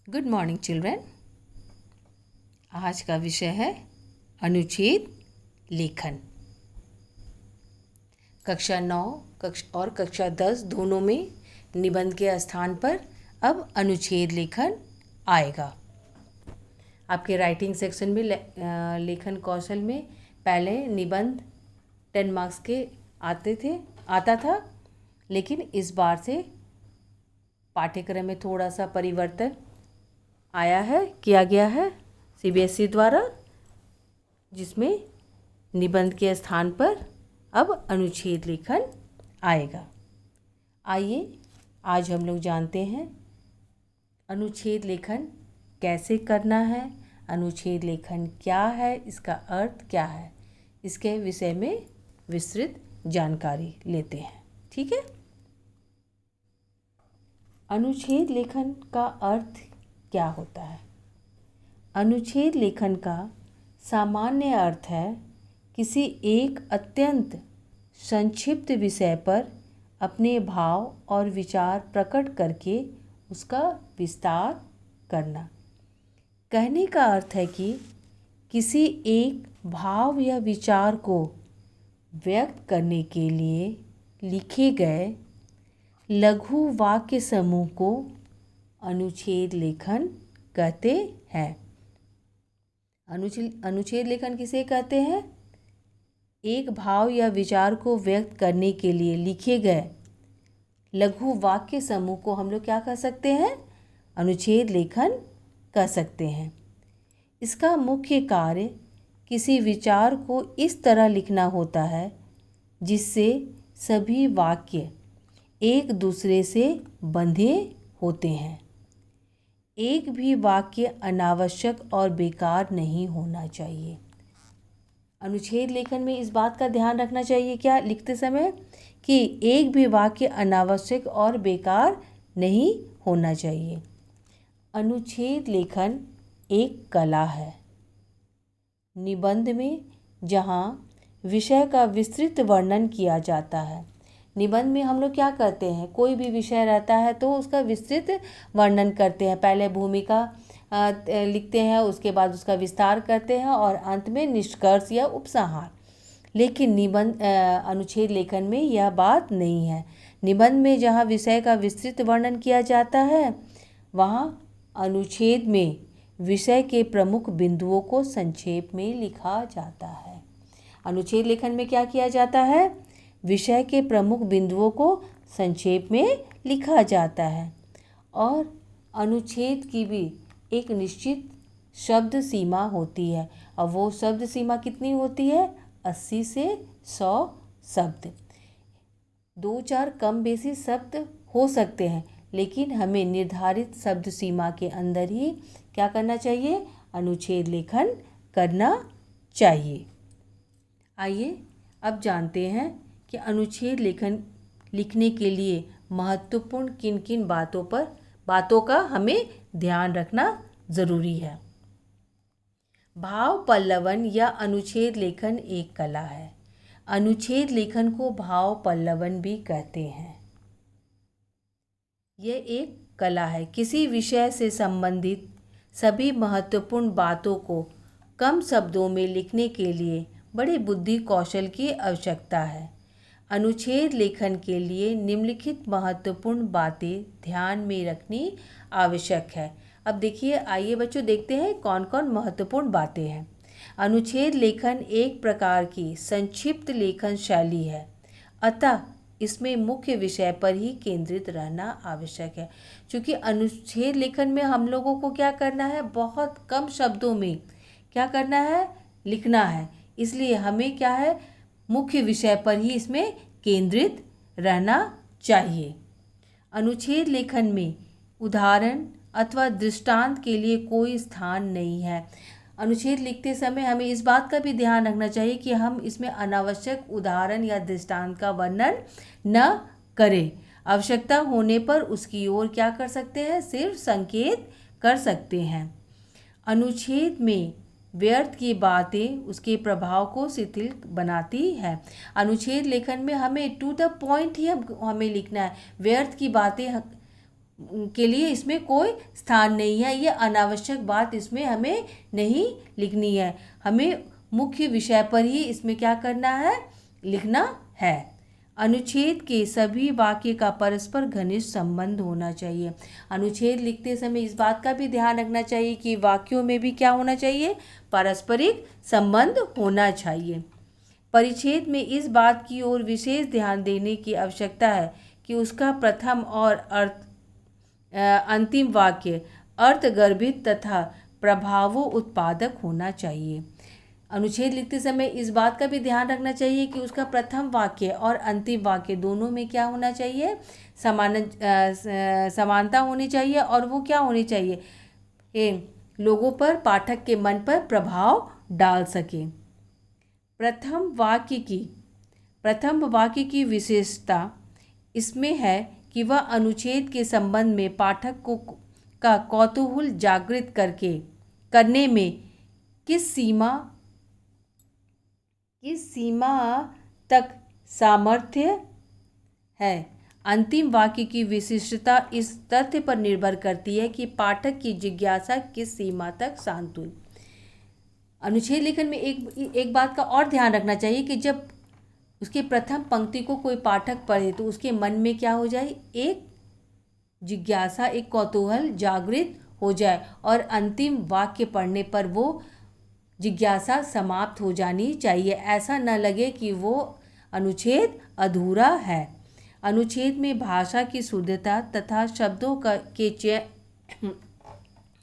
Good morning children. आज का विषय है अनुच्छेद लेखन। कक्षा 9 और कक्षा 10 दोनों में निबंध के स्थान पर अब अनुच्छेद लेखन आएगा। आपके राइटिंग सेक्शन में लेखन कौशल में पहले निबंध 10 मार्क्स के आता था, लेकिन इस बार से पाठ्यक्रम में थोड़ा सा परिवर्तन किया गया है सीबीएसई द्वारा, जिसमें निबंध के स्थान पर अब अनुच्छेद लेखन आएगा। आइए आज हम लोग जानते हैं अनुच्छेद लेखन कैसे करना है, अनुच्छेद लेखन क्या है, इसका अर्थ क्या है, इसके विषय में विस्तृत जानकारी लेते हैं। ठीक है। अनुच्छेद लेखन का अर्थ क्या होता है? अनुच्छेद लेखन का सामान्य अर्थ है किसी एक अत्यंत संक्षिप्त विषय पर अपने भाव और विचार प्रकट करके उसका विस्तार करना। कहने का अर्थ है कि किसी एक भाव या विचार को व्यक्त करने के लिए लिखे गए लघु वाक्य समूह को अनुच्छेद लेखन कहते हैं। अनुच्छेद लेखन किसे कहते हैं? एक भाव या विचार को व्यक्त करने के लिए लिखे गए लघु वाक्य समूह को हम लोग क्या कह सकते हैं? अनुच्छेद लेखन कह सकते हैं। इसका मुख्य कार्य किसी विचार को इस तरह लिखना होता है जिससे सभी वाक्य एक दूसरे से बंधे होते हैं। एक भी वाक्य अनावश्यक और बेकार नहीं होना चाहिए। अनुच्छेद लेखन में इस बात का ध्यान रखना चाहिए क्या लिखते समय, कि एक भी वाक्य अनावश्यक और बेकार नहीं होना चाहिए। अनुच्छेद लेखन एक कला है। निबंध में जहाँ विषय का विस्तृत वर्णन किया जाता है, निबंध में हम लोग क्या करते हैं, कोई भी विषय रहता है तो उसका विस्तृत वर्णन करते हैं। पहले भूमिका लिखते हैं, उसके बाद उसका विस्तार करते हैं और अंत में निष्कर्ष या उपसंहार। लेकिन अनुच्छेद लेखन में यह बात नहीं है। निबंध में जहाँ विषय का विस्तृत वर्णन किया जाता है, वहाँ अनुच्छेद में विषय के प्रमुख बिंदुओं को संक्षेप में लिखा जाता है। अनुच्छेद लेखन में क्या किया जाता है? विषय के प्रमुख बिंदुओं को संक्षेप में लिखा जाता है और अनुच्छेद की भी एक निश्चित शब्द सीमा होती है। और वो शब्द सीमा कितनी होती है? 80 से 100 शब्द। 2-4 कम बेसी शब्द हो सकते हैं, लेकिन हमें निर्धारित शब्द सीमा के अंदर ही क्या करना चाहिए? अनुच्छेद लेखन करना चाहिए। आइए अब जानते हैं कि अनुच्छेद लेखन लिखने के लिए महत्वपूर्ण किन किन बातों का हमें ध्यान रखना ज़रूरी है। भाव पल्लवन या अनुच्छेद लेखन एक कला है। अनुच्छेद लेखन को भाव पल्लवन भी कहते हैं। यह एक कला है। किसी विषय से संबंधित सभी महत्वपूर्ण बातों को कम शब्दों में लिखने के लिए बड़े बुद्धि कौशल की आवश्यकता है। अनुच्छेद लेखन के लिए निम्नलिखित महत्वपूर्ण बातें ध्यान में रखनी आवश्यक है। अब देखिए, आइए बच्चों देखते हैं कौन कौन महत्वपूर्ण बातें हैं। अनुच्छेद लेखन एक प्रकार की संक्षिप्त लेखन शैली है, अतः इसमें मुख्य विषय पर ही केंद्रित रहना आवश्यक है। क्योंकि अनुच्छेद लेखन में हम लोगों को क्या करना है? बहुत कम शब्दों में क्या करना है? लिखना है। इसलिए हमें क्या है? मुख्य विषय पर ही इसमें केंद्रित रहना चाहिए। अनुच्छेद लेखन में उदाहरण अथवा दृष्टांत के लिए कोई स्थान नहीं है। अनुच्छेद लिखते समय हमें इस बात का भी ध्यान रखना चाहिए कि हम इसमें अनावश्यक उदाहरण या दृष्टांत का वर्णन न करें। आवश्यकता होने पर उसकी ओर क्या कर सकते हैं? सिर्फ संकेत कर सकते हैं। अनुच्छेद में व्यर्थ की बातें उसके प्रभाव को शिथिल बनाती है। अनुच्छेद लेखन में हमें टू द पॉइंट ही हमें लिखना है। व्यर्थ की बातें के लिए इसमें कोई स्थान नहीं है। ये अनावश्यक बात इसमें हमें नहीं लिखनी है। हमें मुख्य विषय पर ही इसमें क्या करना है, लिखना है। अनुच्छेद के सभी वाक्य का परस्पर घनिष्ठ संबंध होना चाहिए। अनुच्छेद लिखते समय इस बात का भी ध्यान रखना चाहिए कि वाक्यों में भी क्या होना चाहिए, पारस्परिक संबंध होना चाहिए। परिच्छेद में इस बात की ओर विशेष ध्यान देने की आवश्यकता है कि उसका प्रथम और अंतिम वाक्य अर्थगर्भित तथा प्रभावों उत्पादक होना चाहिए। अनुच्छेद लिखते समय इस बात का भी ध्यान रखना चाहिए कि उसका प्रथम वाक्य और अंतिम वाक्य दोनों में क्या होना चाहिए, समानता होनी चाहिए। और वो क्या होनी चाहिए, लोगों पर, पाठक के मन पर प्रभाव डाल सके। प्रथम वाक्य की विशेषता इसमें है कि वह अनुच्छेद के संबंध में पाठक का कौतूहल जागृत करने में किस सीमा तक सामर्थ्य है। अंतिम वाक्य की विशिष्टता इस तथ्य पर निर्भर करती है कि पाठक की जिज्ञासा किस सीमा तक शांत हुई। अनुच्छेद लेखन में एक बात का और ध्यान रखना चाहिए कि जब उसके प्रथम पंक्ति को कोई पाठक पढ़े तो उसके मन में क्या हो जाए, एक जिज्ञासा, एक कौतूहल जागृत हो जाए और अंतिम वाक्य पढ़ने पर वो जिज्ञासा समाप्त हो जानी चाहिए। ऐसा न लगे कि वो अनुच्छेद अधूरा है। अनुच्छेद में भाषा की शुद्धता तथा शब्दों के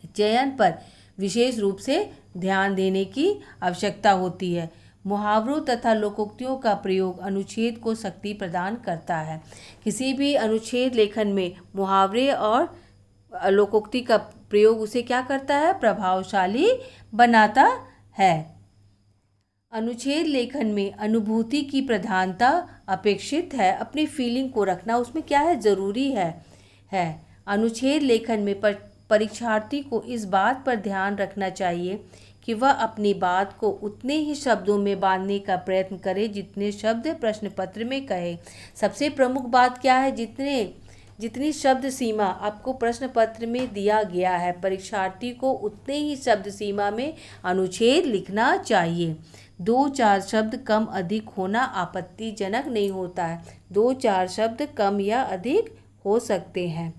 चयन पर विशेष रूप से ध्यान देने की आवश्यकता होती है। मुहावरों तथा लोकोक्तियों का प्रयोग अनुच्छेद को शक्ति प्रदान करता है। किसी भी अनुच्छेद लेखन में मुहावरे और लोकोक्ति का प्रयोग उसे क्या करता है, प्रभावशाली बनाता है। अनुच्छेद लेखन में अनुभूति की प्रधानता अपेक्षित है। अपनी फीलिंग को रखना उसमें क्या है, ज़रूरी है। अनुच्छेद लेखन में परीक्षार्थी को इस बात पर ध्यान रखना चाहिए कि वह अपनी बात को उतने ही शब्दों में बांधने का प्रयत्न करे जितने शब्द प्रश्न पत्र में कहे। सबसे प्रमुख बात क्या है, जितनी शब्द सीमा आपको प्रश्न पत्र में दिया गया है, परीक्षार्थी को उतने ही शब्द सीमा में अनुच्छेद लिखना चाहिए। 2-4 शब्द कम अधिक होना आपत्तिजनक नहीं होता है। 2-4 शब्द कम या अधिक हो सकते हैं।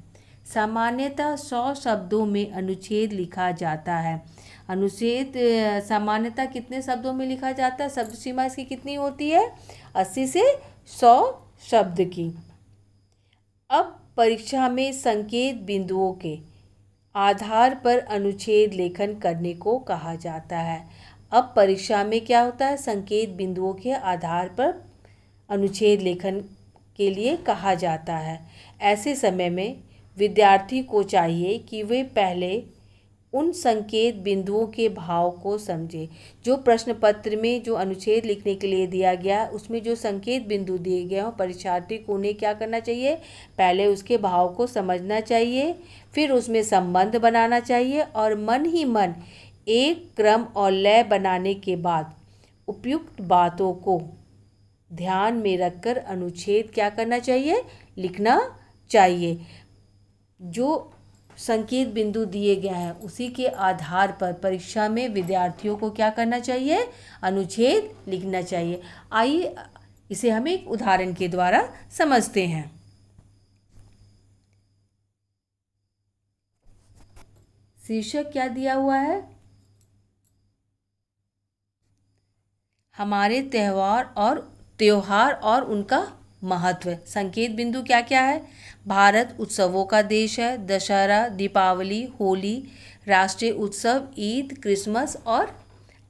सामान्यतः 100 शब्दों में अनुच्छेद लिखा जाता है। अनुच्छेद सामान्यतः कितने शब्दों में लिखा जाता है, शब्द सीमा इसकी कितनी होती है, 80 से 100 शब्द की। अब परीक्षा में संकेत बिंदुओं के आधार पर अनुच्छेद लेखन करने को कहा जाता है। अब परीक्षा में क्या होता है, संकेत बिंदुओं के आधार पर अनुच्छेद लेखन के लिए कहा जाता है। ऐसे समय में विद्यार्थी को चाहिए कि वे पहले उन संकेत बिंदुओं के भाव को समझे। जो प्रश्न पत्र में जो अनुच्छेद लिखने के लिए दिया गया उसमें जो संकेत बिंदु दिए गए हों, परीक्षार्थी को उन्हें क्या करना चाहिए, पहले उसके भाव को समझना चाहिए, फिर उसमें संबंध बनाना चाहिए और मन ही मन एक क्रम और लय बनाने के बाद उपयुक्त बातों को ध्यान में रखकर अनुच्छेद क्या करना चाहिए, लिखना चाहिए। जो संकेत बिंदु दिए गए हैं उसी के आधार पर परीक्षा में विद्यार्थियों को क्या करना चाहिए, अनुच्छेद लिखना चाहिए। आइए इसे हम एक उदाहरण के द्वारा समझते हैं। शीर्षक क्या दिया हुआ है, हमारे त्योहार और उनका महत्व। संकेत बिंदु क्या क्या है, भारत उत्सवों का देश है, दशहरा, दीपावली, होली, राष्ट्रीय उत्सव, ईद, क्रिसमस और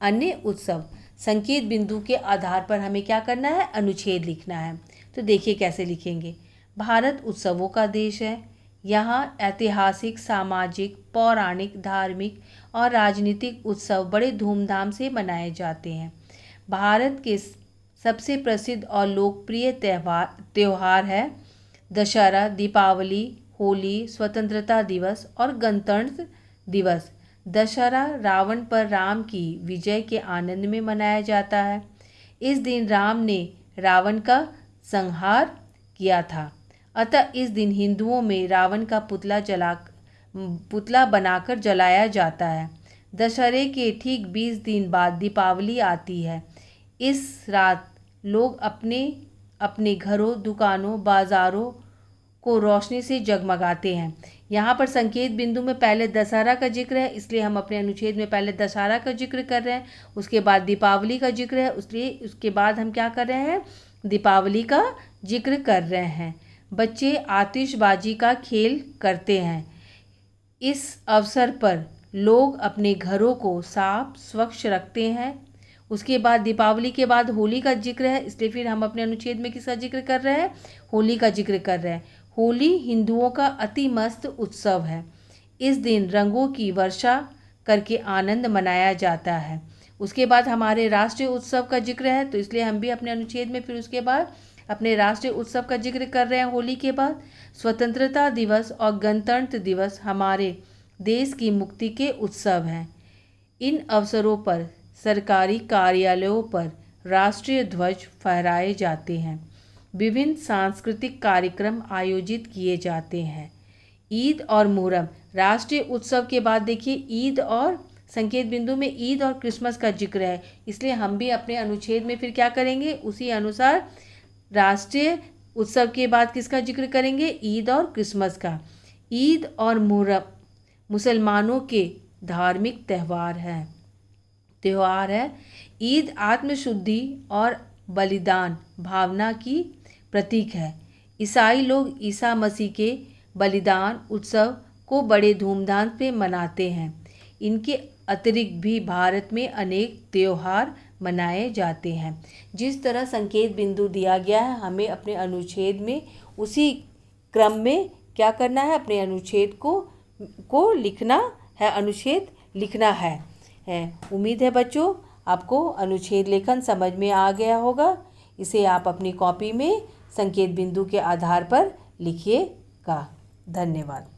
अन्य उत्सव। संकेत बिंदु के आधार पर हमें क्या करना है, अनुच्छेद लिखना है। तो देखिए कैसे लिखेंगे। भारत उत्सवों का देश है, यहाँ ऐतिहासिक, सामाजिक, पौराणिक, धार्मिक और राजनीतिक उत्सव बड़े धूमधाम से मनाए जाते हैं। भारत के सबसे प्रसिद्ध और लोकप्रिय त्यौहार है दशहरा, दीपावली, होली, स्वतंत्रता दिवस और गणतंत्र दिवस। दशहरा रावण पर राम की विजय के आनंद में मनाया जाता है। इस दिन राम ने रावण का संहार किया था। अतः इस दिन हिंदुओं में रावण का पुतला बनाकर जलाया जाता है। दशहरे के ठीक 20 दिन बाद दीपावली आती है। इस रात लोग अपने अपने घरों, दुकानों, बाज़ारों को रोशनी से जगमगाते हैं। यहाँ पर संकेत बिंदु में पहले दशहरा का जिक्र है, इसलिए हम अपने अनुच्छेद में पहले दशहरा का जिक्र कर रहे हैं। उसके बाद दीपावली का जिक्र है, इसलिए उसके बाद हम क्या कर रहे हैं, दीपावली का जिक्र कर रहे हैं। बच्चे आतिशबाजी का खेल करते हैं। इस अवसर पर लोग अपने घरों को साफ स्वच्छ रखते हैं। उसके बाद दीपावली के बाद होली का जिक्र है, इसलिए फिर हम अपने अनुच्छेद में किसका जिक्र कर रहे हैं, होली का जिक्र कर रहे हैं। होली हिंदुओं का अति मस्त उत्सव है। इस दिन रंगों की वर्षा करके आनंद मनाया जाता है। उसके बाद हमारे राष्ट्रीय उत्सव का जिक्र है, तो इसलिए हम भी अपने अनुच्छेद में फिर उसके बाद अपने राष्ट्रीय उत्सव का जिक्र कर रहे हैं। होली के बाद स्वतंत्रता दिवस और गणतंत्र दिवस हमारे देश की मुक्ति के उत्सव हैं। इन अवसरों पर सरकारी कार्यालयों पर राष्ट्रीय ध्वज फहराए जाते हैं। विभिन्न सांस्कृतिक कार्यक्रम आयोजित किए जाते हैं। ईद और मुहर्रम राष्ट्रीय उत्सव के बाद देखिए ईद और संकेत बिंदु में ईद और क्रिसमस का जिक्र है, इसलिए हम भी अपने अनुच्छेद में फिर क्या करेंगे, उसी अनुसार राष्ट्रीय उत्सव के बाद किसका जिक्र करेंगे, ईद और क्रिसमस का। ईद और मुहर्रम मुसलमानों के धार्मिक त्यौहार है। ईद आत्मशुद्धि और बलिदान भावना की प्रतीक है। ईसाई लोग ईसा मसीह के बलिदान उत्सव को बड़े धूमधाम से मनाते हैं। इनके अतिरिक्त भी भारत में अनेक त्योहार मनाए जाते हैं। जिस तरह संकेत बिंदु दिया गया है, हमें अपने अनुच्छेद में उसी क्रम में क्या करना है, अपने अनुच्छेद को लिखना है, अनुच्छेद लिखना है। उम्मीद है बच्चों आपको अनुच्छेद लेखन समझ में आ गया होगा। इसे आप अपनी कॉपी में संकेत बिंदु के आधार पर लिखिएगा। धन्यवाद।